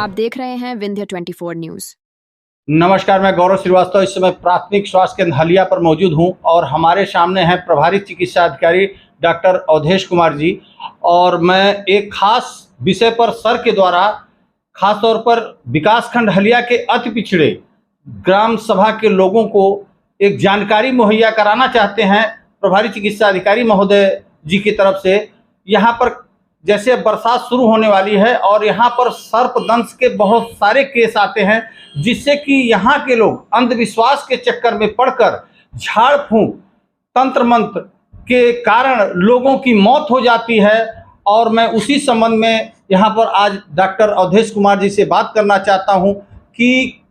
आप देख रहे हैं विंध्य 24 न्यूज। नमस्कार, मैं गौरव श्रीवास्तव इस समय प्राथमिक स्वास्थ्य केंद्र हलिया पर मौजूद हूं और हमारे सामने हैं प्रभारी चिकित्सा अधिकारी डॉक्टर अवधेश कुमार जी। और मैं एक खास विषय पर सर के द्वारा खास तौर पर विकासखंड हलिया के अति पिछड़े ग्राम सभा के लोगों को एक जानकारी मुहैया कराना चाहते हैं प्रभारी चिकित्सा अधिकारी महोदय जी की तरफ से। यहाँ पर जैसे बरसात शुरू होने वाली है और यहाँ पर सर्पदंश के बहुत सारे केस आते हैं, जिससे कि यहाँ के लोग अंधविश्वास के चक्कर में पड़कर झाड़ फूंक तंत्र मंत्र के कारण लोगों की मौत हो जाती है। और मैं उसी संबंध में यहाँ पर आज डॉक्टर अवधेश कुमार जी से बात करना चाहता हूँ कि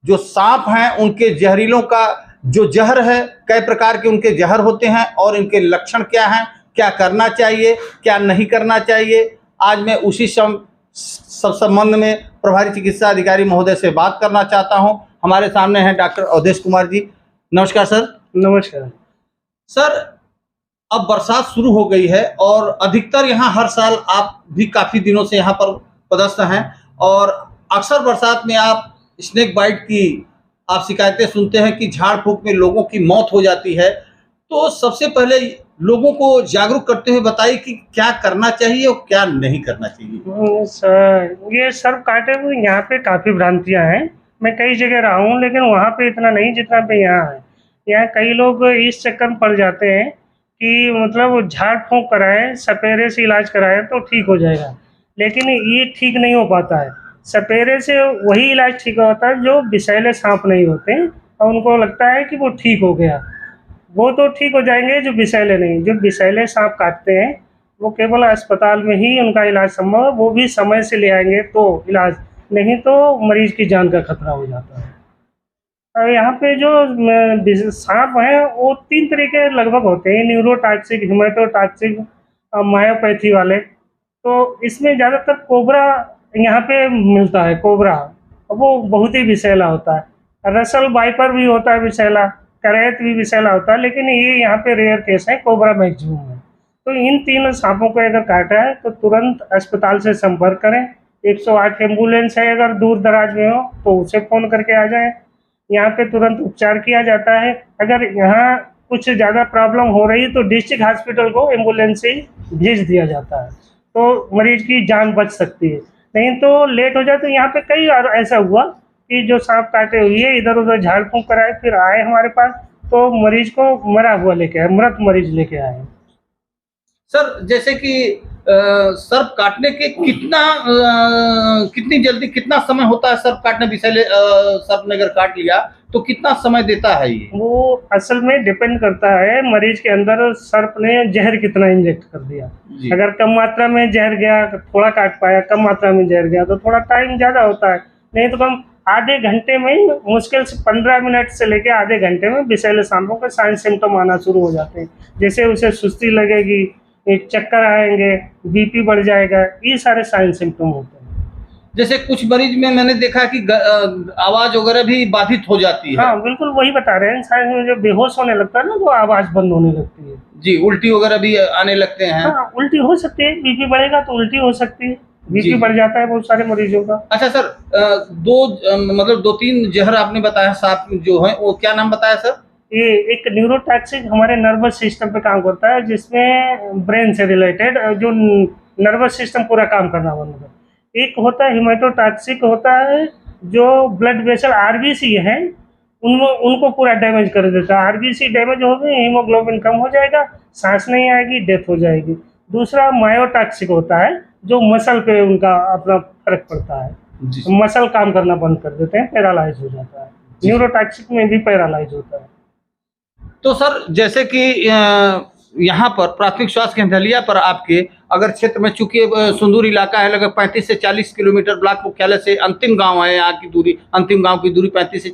जो सांप हैं उनके जहरीलों का जो जहर है, कई प्रकार के उनके जहर होते हैं और इनके लक्षण क्या हैं, क्या करना चाहिए, क्या नहीं करना चाहिए। आज मैं उसी सब संबंध में प्रभारी चिकित्सा अधिकारी महोदय से बात करना चाहता हूं। हमारे सामने हैं डॉक्टर अवधेश कुमार जी। नमस्कार सर। नमस्कार सर, अब बरसात शुरू हो गई है और अधिकतर यहाँ हर साल आप भी काफ़ी दिनों से यहाँ पर पदस्थ हैं और अक्सर बरसात में आप स्नेक बाइट की आप शिकायतें सुनते हैं कि झाड़ फूंक में लोगों की मौत हो जाती है। तो सबसे पहले लोगों को जागरूक करते हुए बताइए कि क्या करना चाहिए और क्या नहीं करना चाहिए। सर, ये सर्प काटे हुए यहाँ पे काफ़ी भ्रांतियाँ हैं। मैं कई जगह रहा हूँ लेकिन वहाँ पे इतना नहीं जितना पे यहाँ है। यहाँ कई लोग इस चक्कर में पड़ जाते हैं कि मतलब झाड़ फूंक कराएं, सपेरे से इलाज कराएं तो ठीक हो जाएगा, लेकिन ये ठीक नहीं हो पाता है। सपेरे से वही इलाज ठीक होता है जो विषैले सांप नहीं होते और उनको लगता है कि वो ठीक हो गया। वो तो ठीक हो जाएंगे जो विषैले नहीं। जो विषैले सांप काटते हैं वो केवल अस्पताल में ही उनका इलाज संभव है, वो भी समय से ले आएंगे तो इलाज, नहीं तो मरीज की जान का खतरा हो जाता है। और यहाँ पे जो सांप हैं वो 3 तरीके लगभग होते हैं, न्यूरोटॉक्सिक, हेमेटोटॉक्सिक, मायोपैथी वाले। तो इसमें ज़्यादातर कोबरा यहाँ पे मिलता है। कोबरा वो बहुत ही विषैला होता है। रसल वाइपर भी होता है विषैला, करैत भी विषैला होता है, लेकिन ये यहाँ पे रेयर केस है, कोबरा मैक्सिमम है। तो इन 3 सांपों को अगर काटा है तो तुरंत अस्पताल से संपर्क करें। 108 एम्बुलेंस है, अगर दूर दराज में हो तो उसे फ़ोन करके आ जाएं। यहाँ पे तुरंत उपचार किया जाता है। अगर यहाँ कुछ ज़्यादा प्रॉब्लम हो रही है तो डिस्ट्रिक्ट हॉस्पिटल को एम्बुलेंस से भेज दिया जाता है, तो मरीज की जान बच सकती है। नहीं तो लेट हो जाए। तो यहाँ पे कई बार ऐसा हुआ कि जो सांप काटे हुए इधर उधर झाड़ फूंक कराए, फिर आए हमारे पास तो मरीज को मरा हुआ लेके आए, मृत मरीज लेके आए। सर, जैसे कि सर्प काटने के कितनी जल्दी कितना समय होता है सर्प काटने? विषैले सर्प ने अगर काट लिया तो कितना समय देता है ये? वो असल में डिपेंड करता है मरीज के अंदर सर्प ने जहर कितना इंजेक्ट कर दिया। अगर कम मात्रा में जहर गया, थोड़ा काट पाया, कम मात्रा में जहर गया तो थोड़ा टाइम ज़्यादा होता है। नहीं तो कम आधे घंटे में, मुश्किल से 15 मिनट से लेकर आधे घंटे में विषैले सांपों के साइन सिम्टम आना शुरू हो जाते हैं। जैसे उसे सुस्ती लगेगी, चक्कर आएंगे, बीपी बढ़ जाएगा, ये सारे साइन सिम्टम होते हैं। जैसे कुछ मरीज में मैंने देखा कि आवाज वगैरह भी बाधित हो जाती है। हाँ बिल्कुल, वही बता रहे हैं। साइन में जो बेहोश होने लगता है ना, तो आवाज बंद होने लगती है। जी, उल्टी वगैरह भी आने लगते हैं। हाँ, उल्टी हो सकती है, बीपी बढ़ेगा तो उल्टी हो सकती है, बीपी बढ़ जाता है बहुत सारे मरीजों का। अच्छा सर, मतलब 2-3 जहर आपने बताया सांप जो है, वो क्या नाम बताया सर? ये एक न्यूरोटॉक्सिक हमारे नर्वस सिस्टम पे काम करता है, जिसमें ब्रेन से रिलेटेड जो नर्वस सिस्टम पूरा काम करना बंद होता है। एक होता है हेमेटोटॉक्सिक, होता है जो ब्लड वेसल आरबीसी है उनको पूरा डैमेज कर देता है। आरबीसी डैमेज हो गई, हीमोग्लोबिन कम हो जाएगा, सांस नहीं आएगी, डेथ हो जाएगी। दूसरा मायोटॉक्सिक होता है जो मसल पे उनका अपना फर्क पड़ता है, मसल काम करना बंद कर देते हैं, पैरालाइज हो जाता है। न्यूरोटॉक्सिक में भी पैरालाइज होता है। तो सर, जैसे कि यहाँ पर प्राथमिक स्वास्थ्य केंद्र हलिया पर आपके अगर क्षेत्र में, चूंकि सुंदूर इलाका है, लगभग 35 से 40 किलोमीटर ब्लॉक मुख्यालय से अंतिम गांव है, यहाँ की दूरी, अंतिम गांव की दूरी 35 से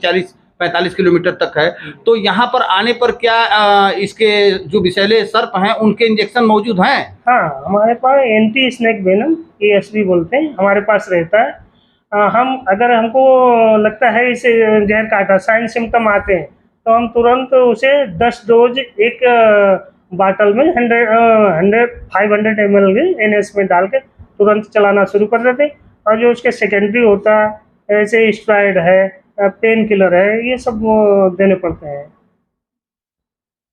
45 किलोमीटर तक है। तो यहाँ पर आने पर क्या इसके जो विषैले सर्प हैं उनके इंजेक्शन मौजूद हैं? हाँ, हमारे पास एंटी स्नेक वेनम, ASV बोलते हैं, हमारे पास रहता है। हम अगर हमको लगता है इसे जहर काटा, साइन सिम्टम आते हैं, तो हम तुरंत उसे 10 डोज एक बाटल में 500 ml के NS में डाल के तुरंत चलाना शुरू कर देते हैं। और जो उसके सेकेंडरी होता है जैसे स्टेरॉइड है, पेन किलर है, ये सब देने पड़ते हैं।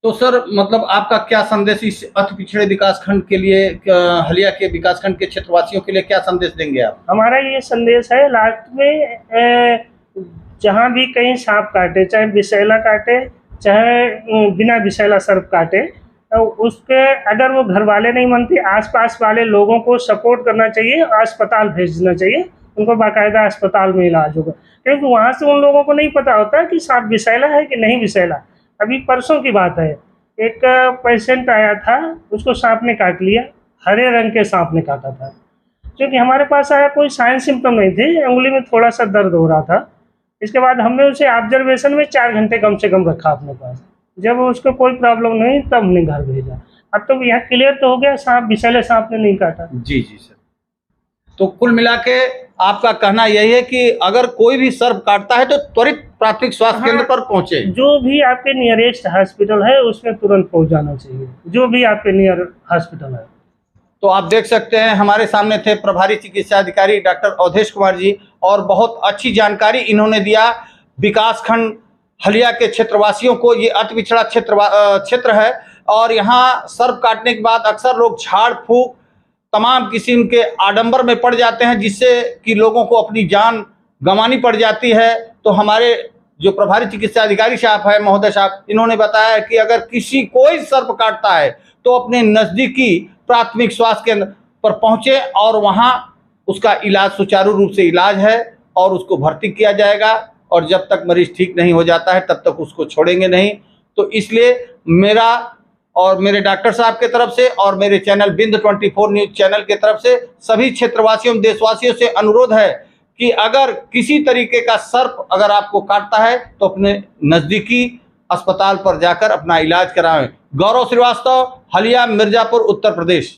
तो सर मतलब आपका क्या संदेश इस अति पिछड़े विकासखंड के लिए, हलिया के विकासखंड के क्षेत्रवासियों के लिए क्या संदेश देंगे आप? हमारा ये संदेश है लास्ट में, जहाँ भी कहीं सांप काटे, चाहे विषैला काटे चाहे बिना विषैला सर्प काटे, तो उसके अगर वो घर वाले नहीं मानते, आसपास वाले लोगों को सपोर्ट करना चाहिए, अस्पताल भेजना चाहिए, उनको बाकायदा अस्पताल में इलाज होगा, क्योंकि वहाँ से उन लोगों को नहीं पता होता कि सांप विषैला है कि नहीं विषैला। अभी परसों की बात है, एक पेशेंट आया था, उसको सांप ने काट लिया, हरे रंग के सांप ने काटा था। क्योंकि हमारे पास आया, कोई साइन सिम्टम नहीं थे, उंगली में थोड़ा सा दर्द हो रहा था। इसके बाद हमने उसे ऑब्जर्वेशन में 4 घंटे कम से कम रखा अपने पास। जब उसको कोई प्रॉब्लम नहीं तब हमने घर भेजा। अब तो यह क्लियर तो हो गया सांप विषैले सांप ने नहीं काटा। जी जी सर। तो कुल मिला के आपका कहना यही है कि अगर कोई भी सर्प काटता है तो त्वरित प्राथमिक स्वास्थ्य केंद्र पर पहुंचे। जो भी आपके नियरेस्ट हॉस्पिटल है उसमें तुरंत पहुंच जाना चाहिए, जो भी आपके नियर हॉस्पिटल है। तो आप देख सकते हैं हमारे सामने थे प्रभारी चिकित्सा अधिकारी डॉक्टर अवधेश कुमार जी, और बहुत अच्छी जानकारी इन्होंने दिया विकासखंड हलिया के क्षेत्रवासियों को। ये अति पिछड़ा क्षेत्र है और यहाँ सर्प काटने के बाद अक्सर लोग झाड़ फूक तमाम किस्म के आडंबर में पड़ जाते हैं, जिससे कि लोगों को अपनी जान गंवानी पड़ जाती है। तो हमारे जो प्रभारी चिकित्सा अधिकारी साहब है, महोदय साहब, इन्होंने बताया कि अगर कोई सर्प काटता है तो अपने नज़दीकी प्राथमिक स्वास्थ्य केंद्र पर पहुंचे और वहां उसका इलाज सुचारू रूप से इलाज है और उसको भर्ती किया जाएगा, और जब तक मरीज ठीक नहीं हो जाता है तब तक उसको छोड़ेंगे नहीं। तो इसलिए मेरा और मेरे डॉक्टर साहब के तरफ से और मेरे चैनल बिंद 24 न्यूज चैनल के तरफ से सभी क्षेत्रवासियों देशवासियों से अनुरोध है कि अगर किसी तरीके का सर्प अगर आपको काटता है तो अपने नज़दीकी अस्पताल पर जाकर अपना इलाज कराएं। गौरव श्रीवास्तव, हलिया, मिर्जापुर, उत्तर प्रदेश।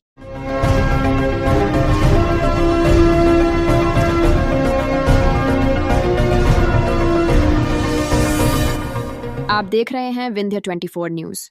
आप देख रहे हैं विंध्य 24 न्यूज।